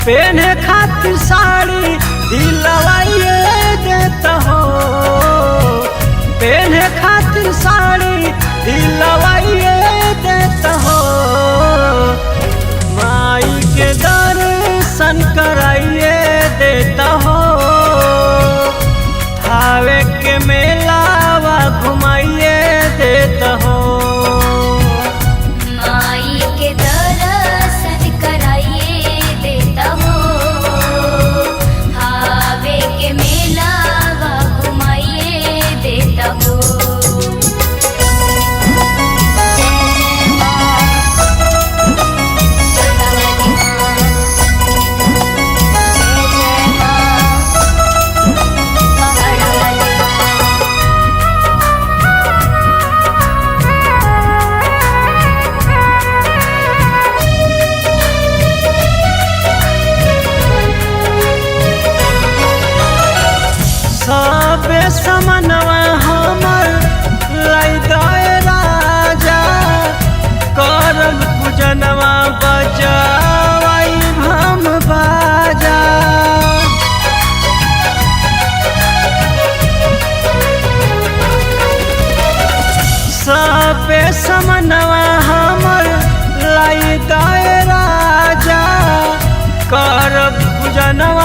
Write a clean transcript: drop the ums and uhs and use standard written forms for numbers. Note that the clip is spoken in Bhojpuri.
पहने खातिर साड़ी दिलवाइए देता हो, पहने खातिर साड़ी दिलवाइए देता हो। माई के दर्शन कराइए देता हो, हावे के मेलावा घुमाइए देता हो। माई के दर्शन कराइए देता हो, हावे के मेलावा घुमाइए देता हो। सबे समनवा हमर लाई दाए राजा, करब पूजनवा बजावाई हम बाजा। सबे समनवा हमर लाई दाए राजा, करब पूजनवा